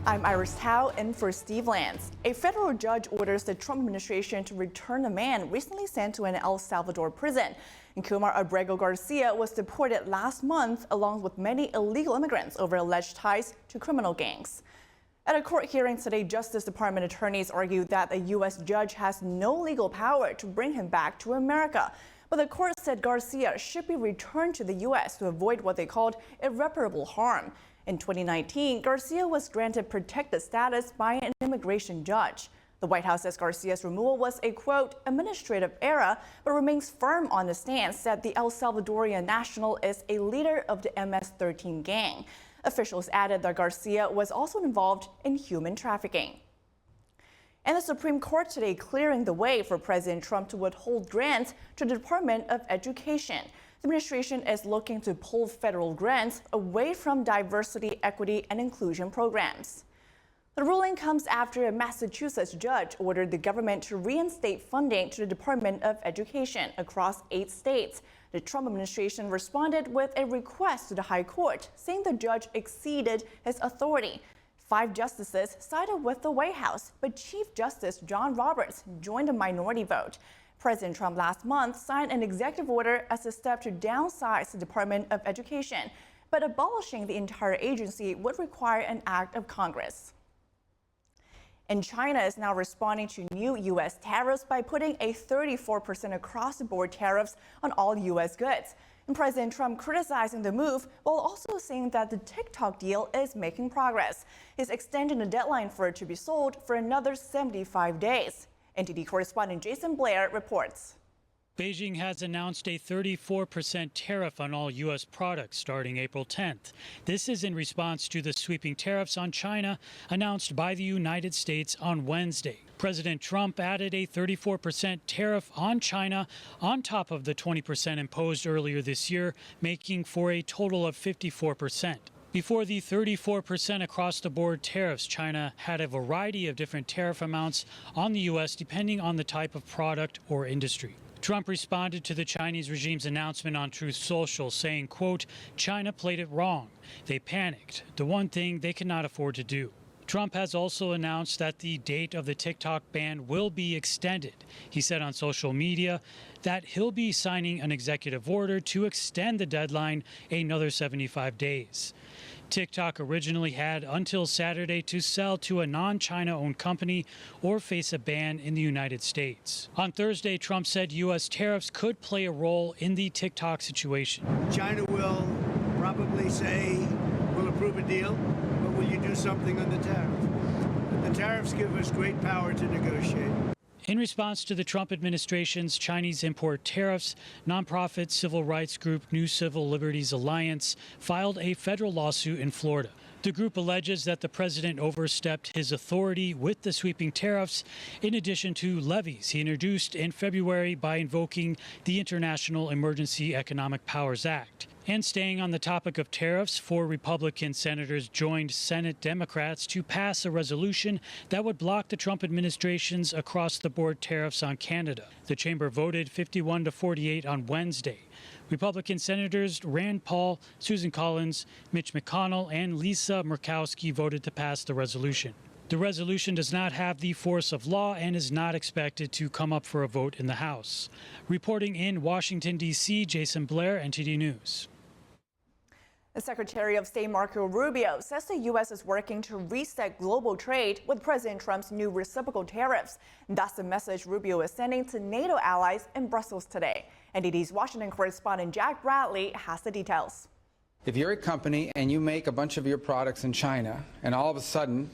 I'm Iris Tao in for Steve Lance. A federal judge orders the Trump administration to return a man recently sent to an El Salvador prison. And Kumar Abrego Garcia was deported last month along with many illegal immigrants over alleged ties to criminal gangs. At a court hearing today, Justice Department attorneys argued that a U.S. judge has no legal power to bring him back to America. But the court said Garcia should be returned to the U.S. to avoid what they called irreparable harm. In 2019, Garcia was granted protected status by an immigration judge. The White House says Garcia's removal was a, quote, administrative error, but remains firm on the stance that the El Salvadorian national is a leader of the MS-13 gang. Officials added that Garcia was also involved in human trafficking. And the Supreme Court today clearing the way for President Trump to withhold grants to the Department of Education. The administration is looking to pull federal grants away from diversity, equity, and inclusion programs. The ruling comes after a Massachusetts judge ordered the government to reinstate funding to the Department of Education across 8 states. The Trump administration responded with a request to the High Court, saying the judge exceeded his authority. 5 justices sided with the White House, but Chief Justice John Roberts joined a minority vote. President Trump last month signed an executive order as a step to downsize the Department of Education, but abolishing the entire agency would require an act of Congress. And China is now responding to new U.S. tariffs by putting a 34% across-the-board tariffs on all U.S. goods. And President Trump criticizing the move while also saying that the TikTok deal is making progress. He's extending the deadline for it to be sold for another 75 days. NTD correspondent Jason Blair reports. Beijing has announced a 34% tariff on all U.S. products starting April 10th. This is in response to the sweeping tariffs on China announced by the United States on Wednesday. President Trump added a 34% tariff on China on top of the 20% imposed earlier this year, making for a total of 54%. Before the 34% across-the-board tariffs, China had a variety of different tariff amounts on the U.S. depending on the type of product or industry. Trump responded to the Chinese regime's announcement on Truth Social, saying, quote, China played it wrong. They panicked, the one thing they cannot afford to do. Trump has also announced that the date of the TikTok ban will be extended. He said on social media that he'll be signing an executive order to extend the deadline another 75 days. TikTok originally had until Saturday to sell to a non-China-owned company or face a ban in the United States. On Thursday, Trump said U.S. tariffs could play a role in the TikTok situation. China will probably say, we'll approve a deal, but will you do something on the tariff? The tariffs give us great power to negotiate. In response to the Trump administration's Chinese import tariffs, nonprofit civil rights group New Civil Liberties Alliance filed a federal lawsuit in Florida. The group alleges that the president overstepped his authority with the sweeping tariffs, in addition to levies he introduced in February by invoking the International Emergency Economic Powers Act. And staying on the topic of tariffs, 4 Republican senators joined Senate Democrats to pass a resolution that would block the Trump administration's across-the-board tariffs on Canada. The chamber voted 51-48 on Wednesday. Republican Senators Rand Paul, Susan Collins, Mitch McConnell, and Lisa Murkowski voted to pass the resolution. The resolution does not have the force of law and is not expected to come up for a vote in the House. Reporting in Washington, D.C., Jason Blair, NTD News. The Secretary of State Marco Rubio says the U.S. is working to reset global trade with President Trump's new reciprocal tariffs. That's the message Rubio is sending to NATO allies in Brussels today. NTD's Washington correspondent Jack Bradley has the details. If you're a company and you make a bunch of your products in China, and all of a sudden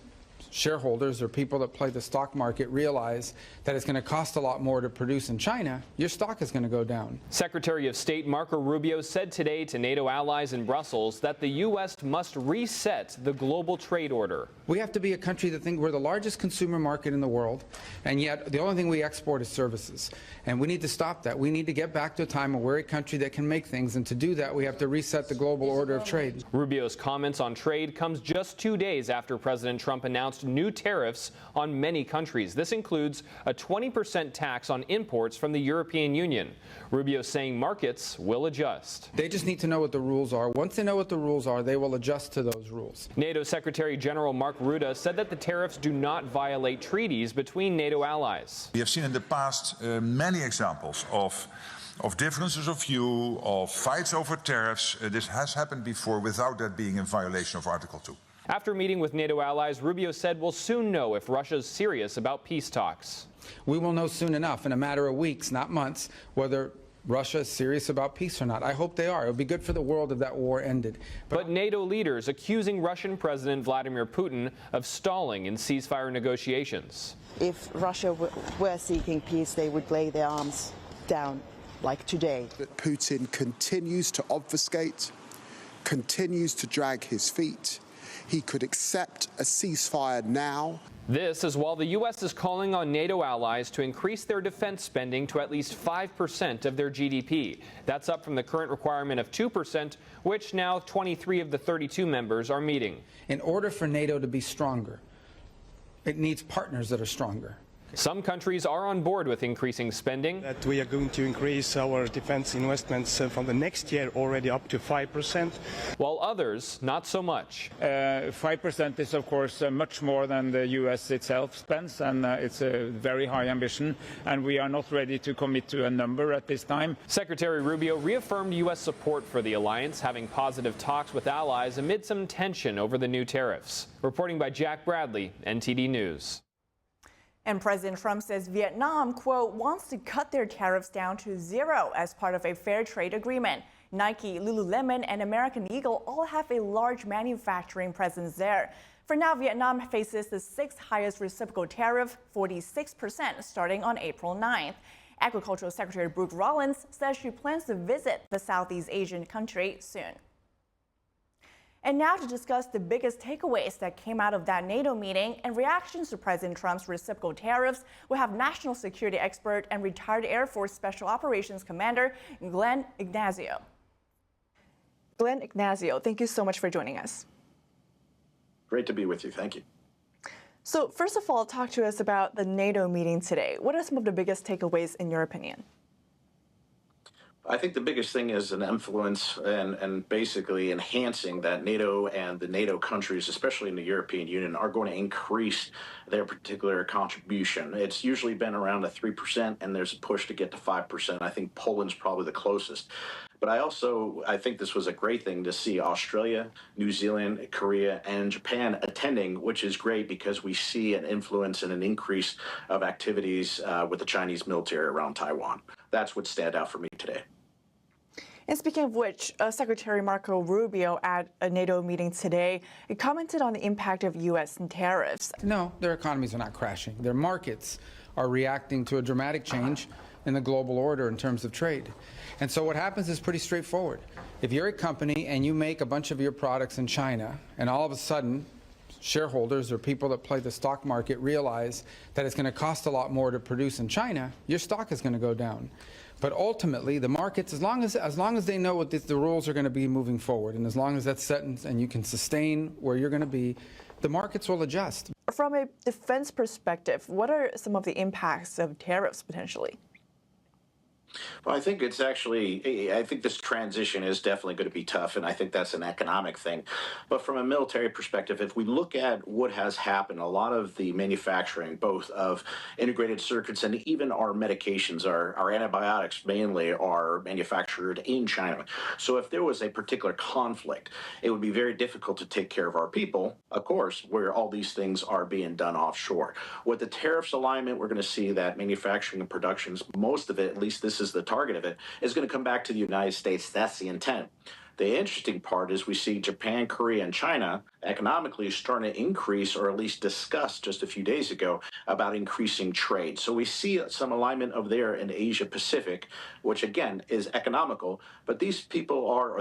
shareholders or people that play the stock market realize that it's going to cost a lot more to produce in China, your stock is going to go down. Secretary of State Marco Rubio said today to NATO allies in Brussels that the U.S. must reset the global trade order. We have to be a country that thinks we're the largest consumer market in the world, and yet the only thing we export is services. And we need to stop that. We need to get back to a time where we're a country that can make things, and to do that we have to reset the global order of trade. Rubio's comments on trade comes just 2 days after President Trump announced announced new tariffs on many countries. This includes a 20% tax on imports from the European Union. Rubio saying markets will adjust. They just need to know what the rules are. Once they know what the rules are, they will adjust to those rules. NATO Secretary General Mark Rutte said that the tariffs do not violate treaties between NATO allies. We have seen in the past many examples of differences of view, of fights over tariffs. This has happened before without that being in violation of Article 2. After meeting with NATO allies, Rubio said we'll soon know if Russia's serious about peace talks. We will know soon enough, in a matter of weeks, not months, whether Russia is serious about peace or not. I hope they are. It would be good for the world if that war ended. But NATO leaders accusing Russian President Vladimir Putin of stalling in ceasefire negotiations. If Russia were seeking peace, they would lay their arms down, like today. Putin continues to obfuscate, continues to drag his feet. He could accept a ceasefire now. This is while the U.S. is calling on NATO allies to increase their defense spending to at least 5% of their GDP. That's up from the current requirement of 2%, which now 23 of the 32 members are meeting. In order for NATO to be stronger, it needs partners that are stronger. Some countries are on board with increasing spending. That we are going to increase our defense investments from the next year already up to 5%. While others, not so much. 5% is, of course, much more than the U.S. itself spends, and it's a very high ambition, and we are not ready to commit to a number at this time. Secretary Rubio reaffirmed U.S. support for the alliance, having positive talks with allies amid some tension over the new tariffs. Reporting by Jack Bradley, NTD News. And President Trump says Vietnam, quote, wants to cut their tariffs down to zero as part of a fair trade agreement. Nike, Lululemon, and American Eagle all have a large manufacturing presence there. For now, Vietnam faces the sixth highest reciprocal tariff, 46%, starting on April 9th. Agricultural Secretary Brooke Rollins says she plans to visit the Southeast Asian country soon. And now to discuss the biggest takeaways that came out of that NATO meeting and reactions to President Trump's reciprocal tariffs, we have national security expert and retired Air Force Special Operations Commander Glenn Ignazio. Glenn Ignazio, thank you so much for joining us. Great to be with you. Thank you. So first of all, talk to us about the NATO meeting today. What are some of the biggest takeaways in your opinion? I think the biggest thing is an influence and basically enhancing that NATO and the NATO countries, especially in the European Union, are going to increase their particular contribution. It's usually been around a 3%, and there's a push to get to 5%. I think Poland's probably the closest. But I think this was a great thing to see Australia, New Zealand, Korea, and Japan attending, which is great because we see an influence and an increase of activities with the Chinese military around Taiwan. That's what stand out for me today. And speaking of which, Secretary Marco Rubio at a NATO meeting today commented on the impact of U.S. tariffs. No, their economies are not crashing. Their markets are reacting to a dramatic change in the global order in terms of trade. And so what happens is pretty straightforward. If you're a company and you make a bunch of your products in China, and all of a sudden shareholders or people that play the stock market realize that it's going to cost a lot more to produce in China, your stock is going to go down. But ultimately, the markets, as long as they know what the rules are going to be moving forward, and as long as that's set and you can sustain where you're going to be, the markets will adjust. From a defense perspective, what are some of the impacts of tariffs potentially? Well, I think I think this transition is definitely going to be tough, and I think that's an economic thing. But from a military perspective, if we look at what has happened, a lot of the manufacturing, both of integrated circuits and even our medications, our antibiotics mainly, are manufactured in China. So if there was a particular conflict, it would be very difficult to take care of our people, of course, where all these things are being done offshore. With the tariffs alignment, we're going to see that manufacturing and productions, most of it, at least this is the target of it, is going to come back to the United States. That's the intent. The interesting part is we see Japan, Korea, and China economically starting to increase, or at least discuss just a few days ago, about increasing trade. So we see some alignment over there in Asia Pacific, which again is economical, but these people are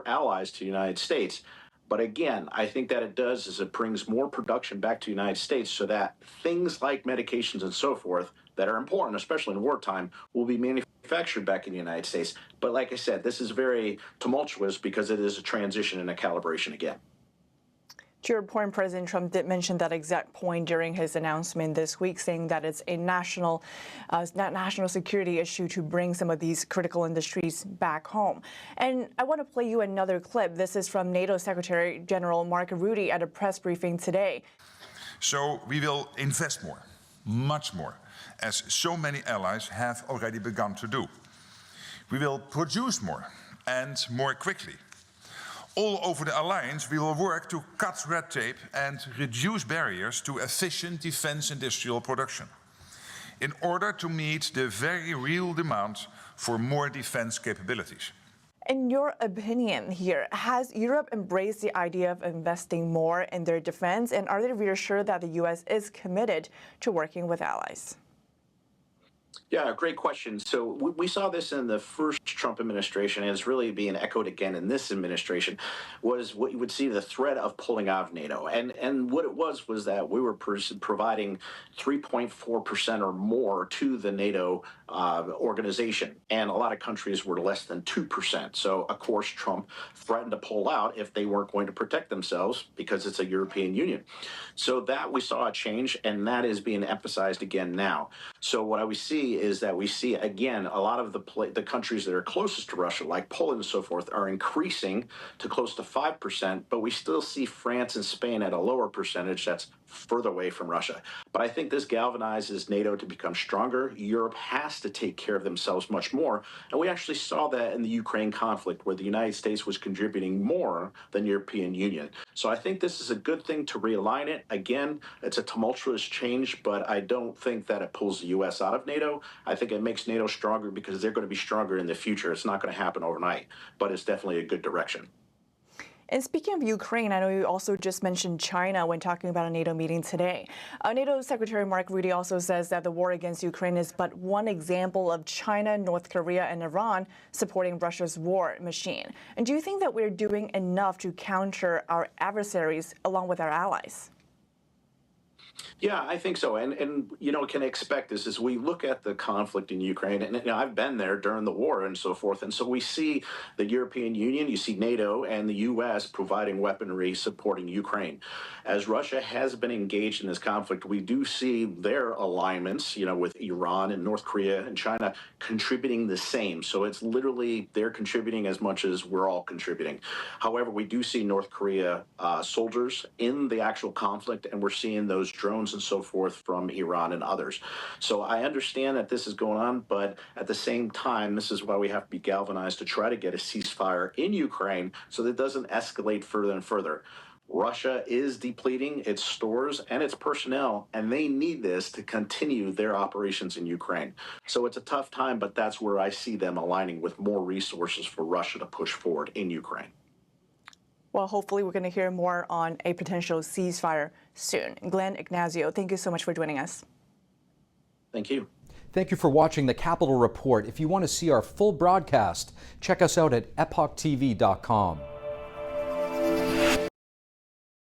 allies to the United States. But again, I think that it does is it brings more production back to the United States so that things like medications and so forth that are important, especially in wartime, will be manufactured back in the United States. But like I said, this is very tumultuous because it is a transition and a calibration again. To your point, President Trump did mention that exact point during his announcement this week, saying that it's a national security issue to bring some of these critical industries back home. And I want to play you another clip. This is from NATO Secretary General Mark Rutte at a press briefing today. So we will invest more, much more, as so many allies have already begun to do. We will produce more and more quickly. All over the alliance, we will work to cut red tape and reduce barriers to efficient defense industrial production in order to meet the very real demand for more defense capabilities. In your opinion here, has Europe embraced the idea of investing more in their defense, and are they reassured that the U.S. is committed to working with allies? Yeah, great question. So we saw this in the first Trump administration, and it's really being echoed again in this administration, was what you would see the threat of pulling out of NATO. And what it was that we were providing 3.4% or more to the NATO organization, and a lot of countries were less than 2%. So, of course, Trump threatened to pull out if they weren't going to protect themselves because it's a European Union. So that we saw a change, and that is being emphasized again now. So what we see is that we see, again, a lot of the countries that are closest to Russia, like Poland and so forth, are increasing to close to 5%, but we still see France and Spain at a lower percentage that's further away from Russia. But I think this galvanizes NATO to become stronger. Europe has to take care of themselves much more. And we actually saw that in the Ukraine conflict, where the United States was contributing more than European Union. So I think this is a good thing to realign it. Again, it's a tumultuous change, but I don't think that it pulls the U.S. out of NATO. I think it makes NATO stronger because they're going to be stronger in the future. It's not going to happen overnight, but it's definitely a good direction. And speaking of Ukraine, I know you also just mentioned China when talking about a NATO meeting today. NATO Secretary Mark Rutte also says that the war against Ukraine is but one example of China, North Korea, and Iran supporting Russia's war machine. And do you think that we're doing enough to counter our adversaries along with our allies? Yeah, I think so. And can expect this as we look at the conflict in Ukraine. And I've been there during the war and so forth. And so we see the European Union, you see NATO and the U.S. providing weaponry supporting Ukraine. As Russia has been engaged in this conflict, we do see their alignments, with Iran and North Korea and China contributing the same. So it's literally they're contributing as much as we're all contributing. However, we do see North Korea soldiers in the actual conflict, and we're seeing those drones and so forth from Iran and others. So I understand that this is going on, but at the same time, this is why we have to be galvanized to try to get a ceasefire in Ukraine so that it doesn't escalate further and further. Russia is depleting its stores and its personnel, and they need this to continue their operations in Ukraine. So it's a tough time, but that's where I see them aligning with more resources for Russia to push forward in Ukraine. Well, hopefully we're going to hear more on a potential ceasefire soon. Glenn Ignazio, thank you so much for joining us. Thank you. Thank you for watching the Capitol Report. If you want to see our full broadcast, check us out at epochtv.com.